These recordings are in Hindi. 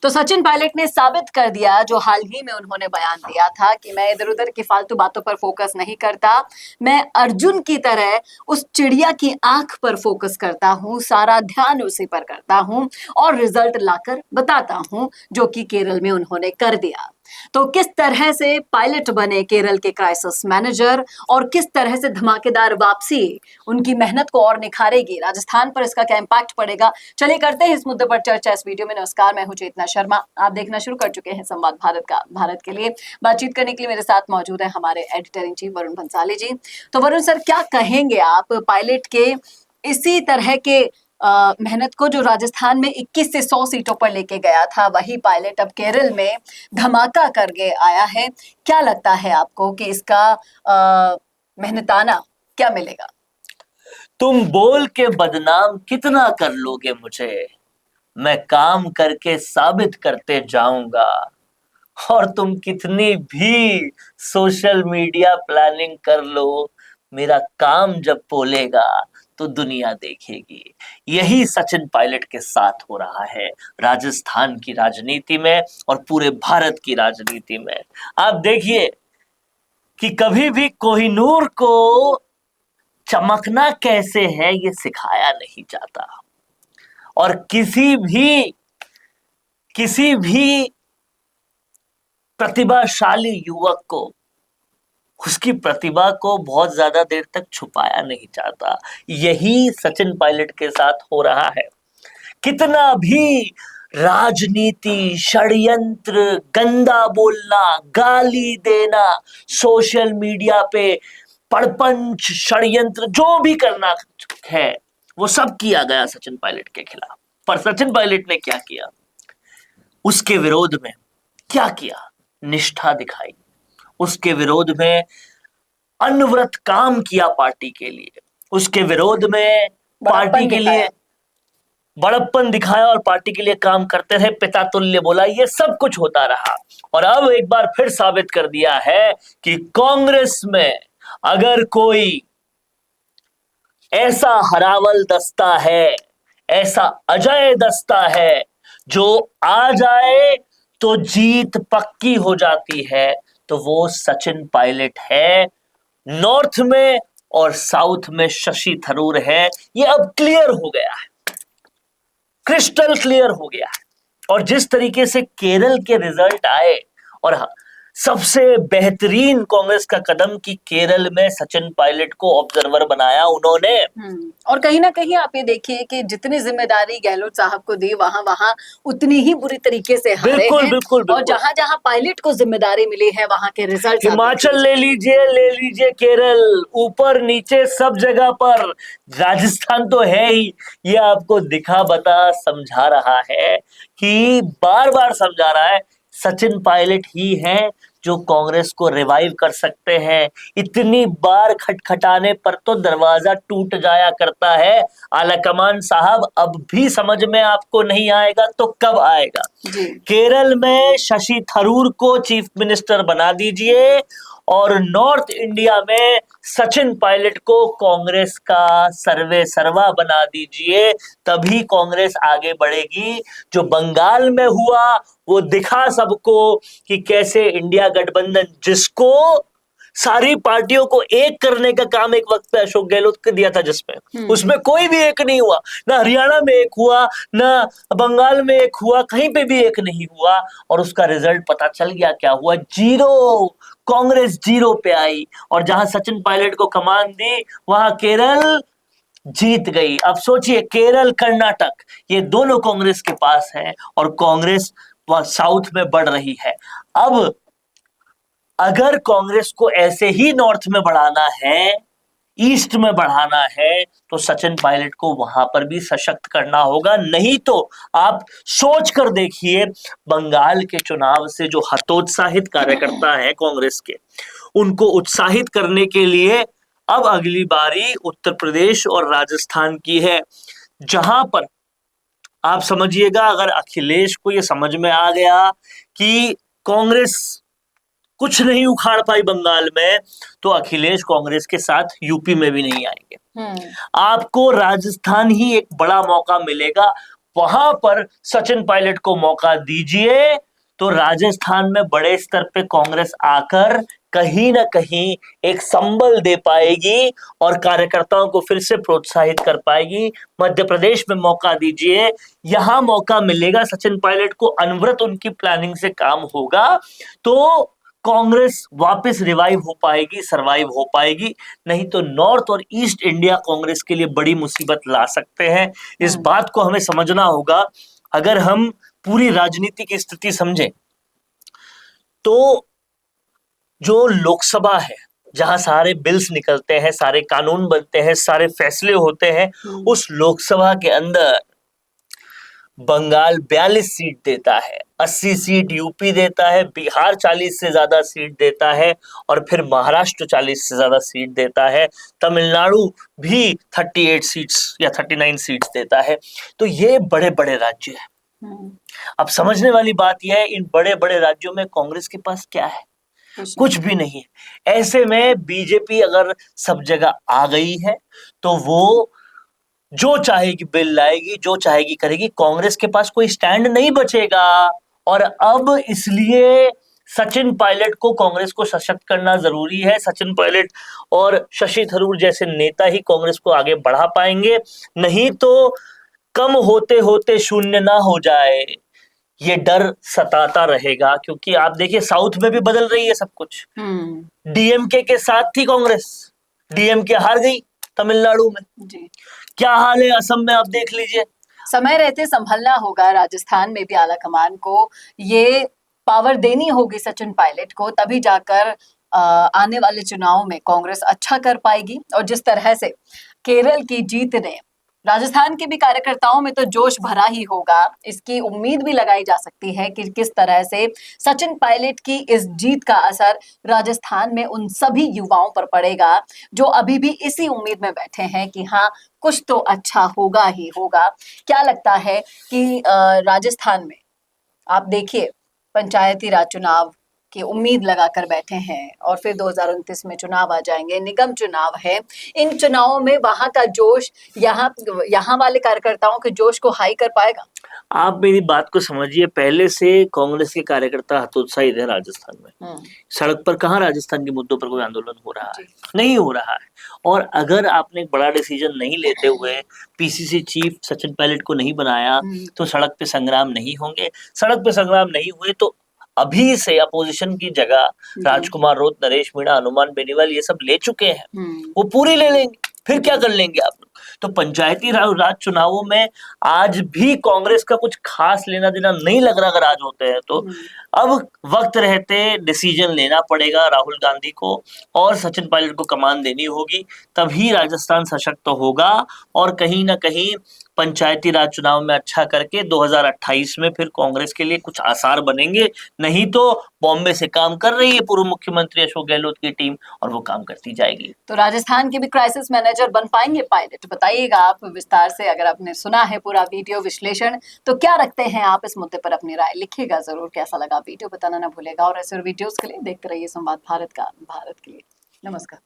तो सचिन पायलट ने साबित कर दिया, जो हाल ही में उन्होंने बयान दिया था कि मैं इधर उधर की फालतू बातों पर फोकस नहीं करता, मैं अर्जुन की तरह उस चिड़िया की आंख पर फोकस करता हूं, सारा ध्यान उसी पर करता हूं और रिजल्ट लाकर बताता हूं, जो कि केरल में उन्होंने कर दिया। तो किस तरह से पायलट बने केरल के क्राइसिस मैनेजर और किस तरह से धमाकेदार वापसी उनकी मेहनत को और निखारेगी, राजस्थान पर इसका क्या इम्पैक्ट पड़ेगा, चलिए करते हैं इस मुद्दे पर चर्चा इस वीडियो में। नमस्कार, मैं हूं चेतना शर्मा, आप देखना शुरू कर चुके हैं संवाद भारत के लिए। बातचीत करने के लिए मेरे साथ मौजूद है हमारे editor in chief Varun Bhansali ji. तो वरुण सर, क्या कहेंगे आप पायलट के इसी तरह के मेहनत को, जो राजस्थान में 21 से 100 सीटों पर लेके गया था, वही पायलट अब केरल में धमाका करके आया है। क्या लगता है आपको कि इसका मेहनताना क्या मिलेगा? तुम बोल के बदनाम कितना कर लोगे मुझे, मैं काम करके साबित करते जाऊंगा। और तुम कितनी भी सोशल मीडिया प्लानिंग कर लो, मेरा काम जब बोलेगा तो दुनिया देखेगी। यही सचिन पायलट के साथ हो रहा है राजस्थान की राजनीति में और पूरे भारत की राजनीति में। आप देखिए कि कभी भी कोहिनूर को चमकना कैसे है ये सिखाया नहीं जाता, और किसी भी प्रतिभाशाली युवक को उसकी प्रतिभा को बहुत ज्यादा देर तक छुपाया नहीं जाता। यही सचिन पायलट के साथ हो रहा है। कितना भी राजनीति, षड्यंत्र, गंदा बोलना, गाली देना, सोशल मीडिया पे पड़पंच, षड्यंत्र जो भी करना है वो सब किया गया सचिन पायलट के खिलाफ। पर सचिन पायलट ने क्या किया? उसके विरोध में क्या किया? निष्ठा दिखाई। उसके विरोध में अनवरत काम किया पार्टी के लिए, उसके विरोध में पार्टी के लिए बड़प्पन दिखाया और पार्टी के लिए काम करते रहे, पिता तुल्य बोला, ये सब कुछ होता रहा। और अब एक बार फिर साबित कर दिया है कि कांग्रेस में अगर कोई ऐसा हरावल दस्ता है, ऐसा अजय दस्ता है जो आ जाए तो जीत पक्की हो जाती है, तो वो सचिन पायलट है। नॉर्थ में और साउथ में शशि थरूर है। ये अब क्लियर हो गया है, क्रिस्टल क्लियर हो गया है। और जिस तरीके से केरल के रिजल्ट आए, और सबसे बेहतरीन कांग्रेस का कदम कि केरल में सचिन पायलट को ऑब्जर्वर बनाया उन्होंने। और कहीं ना कहीं आप ये देखिए कि जितनी जिम्मेदारी गहलोत साहब को दी, वहां उतनी ही बुरी तरीके से हारे हैं। बिल्कुल। और जहां जहां पायलट को जिम्मेदारी मिली है, वहां के रिजल्ट, हिमाचल ले लीजिए केरल, ऊपर नीचे सब जगह पर। राजस्थान तो है ही, ये आपको दिखा बता समझा रहा है कि बार बार समझा रहा है, सचिन पायलट ही हैं जो कांग्रेस को रिवाइव कर सकते हैं। इतनी बार खटखटाने पर तो दरवाजा टूट जाया करता है। आलाकमान साहब, अब भी समझ में आपको नहीं आएगा तो कब आएगा? केरल में शशि थरूर को चीफ मिनिस्टर बना दीजिए और नॉर्थ इंडिया में सचिन पायलट को कांग्रेस का सर्वे सर्वा बना दीजिए, तभी कांग्रेस आगे बढ़ेगी। जो बंगाल में हुआ वो दिखा सबको कि कैसे इंडिया गठबंधन, जिसको सारी पार्टियों को एक करने का काम एक वक्त पे अशोक गहलोत को दिया था, जिसमें उसमें कोई भी एक नहीं हुआ। ना हरियाणा में एक हुआ, ना बंगाल में एक हुआ, कहीं पे भी एक नहीं हुआ। और उसका रिजल्ट पता चल गया क्या हुआ? 0। कांग्रेस 0 पे आई। और जहां सचिन पायलट को कमान दी, वहां केरल जीत गई। अब सोचिए, केरल, कर्नाटक, ये दोनों कांग्रेस के पास है और कांग्रेस साउथ में बढ़ रही है। अब अगर कांग्रेस को ऐसे ही नॉर्थ में बढ़ाना है, ईस्ट में बढ़ाना है, तो सचिन पायलट को वहां पर भी सशक्त करना होगा। नहीं तो आप सोच कर देखिए, बंगाल के चुनाव से जो हतोत्साहित कार्यकर्ता हैं कांग्रेस के, उनको उत्साहित करने के लिए अब अगली बारी उत्तर प्रदेश और राजस्थान की है, जहां पर आप समझिएगा, अगर अखिलेश को यह समझ में आ गया कि कांग्रेस कुछ नहीं उखाड़ पाई बंगाल में, तो अखिलेश कांग्रेस के साथ यूपी में भी नहीं आएंगे। आपको राजस्थान ही एक बड़ा मौका मिलेगा। वहां पर सचिन पायलट को मौका दीजिए, तो राजस्थान में बड़े स्तर पे कांग्रेस आकर कहीं ना कहीं एक संबल दे पाएगी और कार्यकर्ताओं को फिर से प्रोत्साहित कर पाएगी। मध्य प्रदेश में मौका दीजिए, यहां मौका मिलेगा सचिन पायलट को, अनवरत उनकी प्लानिंग से काम होगा तो कांग्रेस वापस रिवाइव हो पाएगी, सरवाइव हो पाएगी। नहीं तो नॉर्थ और ईस्ट इंडिया कांग्रेस के लिए बड़ी मुसीबत ला सकते हैं। इस बात को हमें समझना होगा। अगर हम पूरी राजनीति की स्थिति समझें तो जो लोकसभा है, जहां सारे बिल्स निकलते हैं, सारे कानून बनते हैं, सारे फैसले होते हैं, उस लोकसभा के अंदर बंगाल 42 सीट देता है, 80 सीट यूपी देता है, बिहार 40 से ज्यादा सीट देता है और फिर महाराष्ट्र 40 से ज्यादा सीट देता है, तमिलनाडु भी 38 सीट्स या 39 सीट्स देता है। तो ये बड़े बड़े राज्य हैं। अब समझने वाली बात यह है, इन बड़े बड़े राज्यों में कांग्रेस के पास क्या है? कुछ भी नहीं है। ऐसे में बीजेपी अगर सब जगह आ गई है तो वो जो चाहेगी बिल लाएगी, जो चाहेगी करेगी, कांग्रेस के पास कोई स्टैंड नहीं बचेगा। और अब इसलिए सचिन पायलट को, कांग्रेस को सशक्त करना जरूरी है। सचिन पायलट और शशि थरूर जैसे नेता ही कांग्रेस को आगे बढ़ा पाएंगे, नहीं तो कम होते होते शून्य ना हो जाए, ये डर सताता रहेगा। क्योंकि आप देखिए साउथ में भी बदल रही है सब कुछ। डीएमके के साथ थी कांग्रेस, डीएमके हार गई तमिलनाडु में जी। क्या हाल है असम में, आप देख लीजिए। समय रहते संभलना होगा। राजस्थान में भी आला कमान को ये पावर देनी होगी सचिन पायलट को, तभी जाकर आने वाले चुनाव में कांग्रेस अच्छा कर पाएगी। और जिस तरह से केरल की जीत ने राजस्थान के भी कार्यकर्ताओं में तो जोश भरा ही होगा, इसकी उम्मीद भी लगाई जा सकती है कि किस तरह से सचिन पायलट की इस जीत का असर राजस्थान में उन सभी युवाओं पर पड़ेगा जो अभी भी इसी उम्मीद में बैठे हैं कि हाँ कुछ तो अच्छा होगा ही होगा। क्या लगता है कि राजस्थान में आप देखिए पंचायती राज चुनाव की उम्मीद लगाकर बैठे हैं और फिर 2029 में चुनाव आ जाएंगे, निगम चुनाव है। इन चुनावों में वहां का जोश यहाँ वाले कार्यकर्ताओं के जोश को हाई कर पाएगा? आप मेरी बात को समझिए, पहले से कांग्रेस के कार्यकर्ता हतोत्साहित है राजस्थान में। सड़क पर कहाँ राजस्थान के मुद्दों पर कोई आंदोलन हो रहा है? नहीं हो रहा है। और अगर आपने एक बड़ा डिसीजन नहीं लेते हुए पीसीसी चीफ सचिन पायलट को नहीं बनाया तो सड़क पे संग्राम नहीं होंगे। सड़क पे संग्राम नहीं हुए तो अभी से अपोजिशन की जगह राजकुमार रोत, नरेश मीणा, हनुमान बेनीवाल ये सब ले चुके हैं, वो पूरी ले लेंगे। फिर क्या कर लेंगे आप लोग? तो पंचायती राज चुनावों में आज भी कांग्रेस का कुछ खास लेना देना नहीं लग रहा। अगर आज होते हैं तो अब वक्त रहते डिसीजन लेना पड़ेगा राहुल गांधी को और सचिन पायलट को कमान देनी होगी, तभी राजस्थान सशक्त होगा और कहीं ना कहीं पंचायती राज चुनाव में अच्छा करके 2028 में फिर कांग्रेस के लिए कुछ आसार बनेंगे। नहीं तो बॉम्बे से काम कर रही है पूर्व मुख्यमंत्री अशोक गहलोत की टीम और वो काम करती जाएगी। तो राजस्थान के भी क्राइसिस मैनेजर बन पाएंगे पायलट? बताइएगा आप विस्तार से। अगर आपने सुना है पूरा वीडियो विश्लेषण तो क्या रखते हैं आप इस मुद्दे पर अपनी राय लिखिएगा जरूर। कैसा लगा वीडियो बताना ना भूलेगा और ऐसे वीडियोस के लिए देखते रहिए संवाद भारत का, भारत के लिए। नमस्कार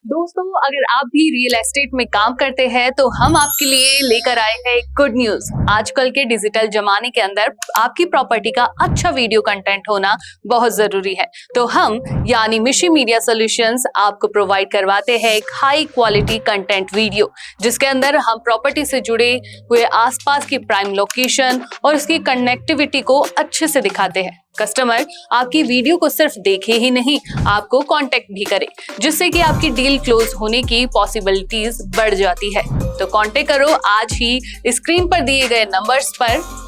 दोस्तों, अगर आप भी रियल एस्टेट में काम करते हैं तो हम आपके लिए लेकर आए हैं गुड न्यूज। आजकल के डिजिटल जमाने के अंदर आपकी प्रॉपर्टी का अच्छा वीडियो कंटेंट होना बहुत जरूरी है। तो हम यानी मिशी मीडिया सॉल्यूशंस आपको प्रोवाइड करवाते हैं एक हाई क्वालिटी कंटेंट वीडियो, जिसके अंदर हम प्रॉपर्टी से जुड़े हुए आसपास की प्राइम लोकेशन और उसकी कनेक्टिविटी को अच्छे से दिखाते हैं। कस्टमर आपकी वीडियो को सिर्फ देखे ही नहीं, आपको कांटेक्ट भी करे, जिससे कि आपकी डील क्लोज होने की पॉसिबिलिटीज बढ़ जाती है। तो कांटेक्ट करो आज ही स्क्रीन पर दिए गए नंबर्स पर